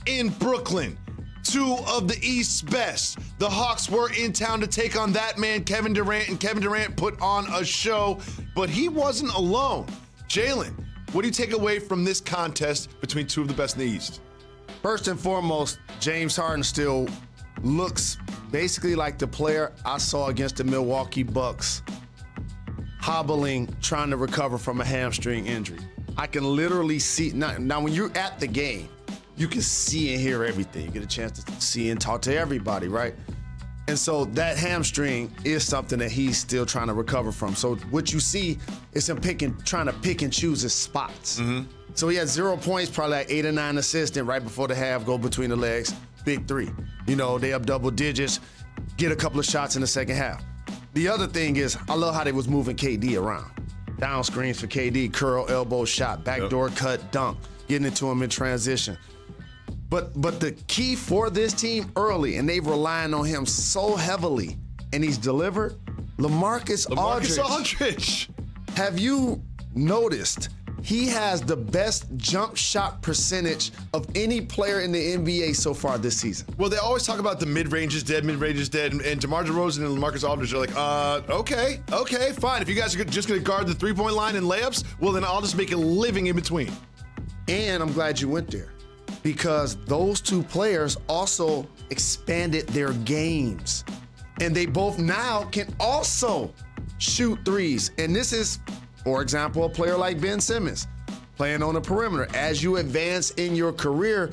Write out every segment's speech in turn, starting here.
in Brooklyn. Two of the East's best. The Hawks were in town to take on that man, Kevin Durant, and Kevin Durant put on a show, but he wasn't alone. Jalen, what do you take away from this contest between two of the best in the East? First and foremost, James Harden still looks basically like the player I saw against the Milwaukee Bucks, hobbling, trying to recover from a hamstring injury. I can literally see, now when you're at the game, you can see and hear everything. You get a chance to see and talk to everybody, right? And so that hamstring is something that he's still trying to recover from. So what you see is him trying to pick and choose his spots. So he had 0 points, probably like 8 or 9 assists, and right before the half, go between the legs, big three. You know, they up double digits, get a couple of shots in the second half. The other thing is, I love how they was moving KD around. Down screens for KD, curl, elbow shot, backdoor cut, dunk, getting it to him in transition. But the key for this team early, and they've relying on him so heavily, and he's delivered, LaMarcus Aldridge. Have you noticed he has the best jump shot percentage of any player in the NBA so far this season? Well, they always talk about the mid-range is dead, and DeMar DeRozan and LaMarcus Aldridge are like, okay, fine. If you guys are just going to guard the three-point line and layups, well, then I'll just make a living in between. And I'm glad you went there, because those two players also expanded their games. And they both now can also shoot threes. And this is, for example, a player like Ben Simmons playing on the perimeter. As you advance in your career,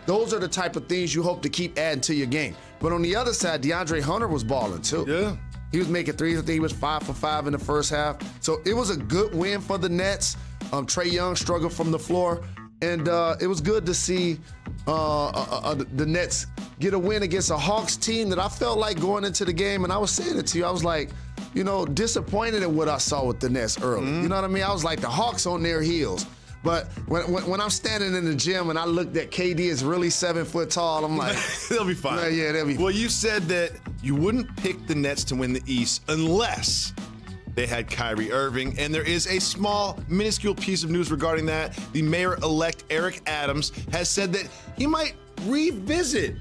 those are the type of things you hope to keep adding to your game. But on the other side, DeAndre Hunter was balling too. Yeah. He was making threes. I think he was 5 for 5 in the first half. So it was a good win for the Nets. Trae Young struggled from the floor. And it was good to see the Nets get a win against a Hawks team that I felt like going into the game, and I was saying it to you, I was like, you know, disappointed in what I saw with the Nets early. You know what I mean? I was like, the Hawks on their heels. But when I'm standing in the gym and I looked at KD is really 7 foot tall, I'm like, they'll be fine. Yeah, they'll be fine. Well, you said that you wouldn't pick the Nets to win the East unless they had Kyrie Irving, and there is a small, minuscule piece of news regarding that. The mayor-elect, Eric Adams, has said that he might revisit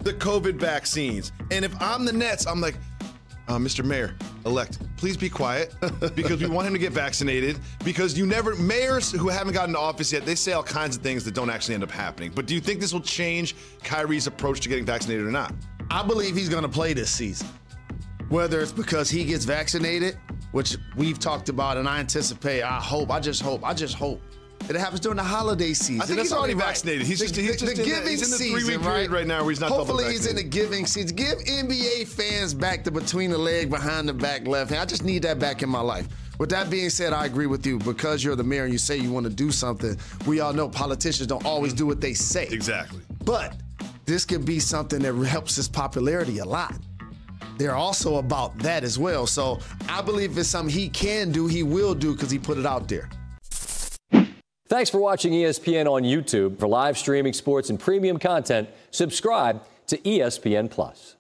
the COVID vaccines. And if I'm the Nets, I'm like, Mr. Mayor-elect, please be quiet, because we want him to get vaccinated, because mayors who haven't gotten to office yet, they say all kinds of things that don't actually end up happening. But do you think this will change Kyrie's approach to getting vaccinated or not? I believe he's gonna play this season. Whether it's because he gets vaccinated, which we've talked about, and I anticipate, I just hope that it happens during the holiday season. I think he's already vaccinated. He's in the 3-week period right now where he's not double vaccinated. Hopefully he's in the giving season. Give NBA fans back the between the leg, behind the back left hand. I just need that back in my life. With that being said, I agree with you. Because you're the mayor and you say you want to do something, we all know politicians don't always do what they say. Exactly. But this could be something that helps his popularity a lot. They're also about that as well. So I believe it's something he can do, he will do, because he put it out there. Thanks for watching ESPN on YouTube. For live streaming sports and premium content, subscribe to ESPN+.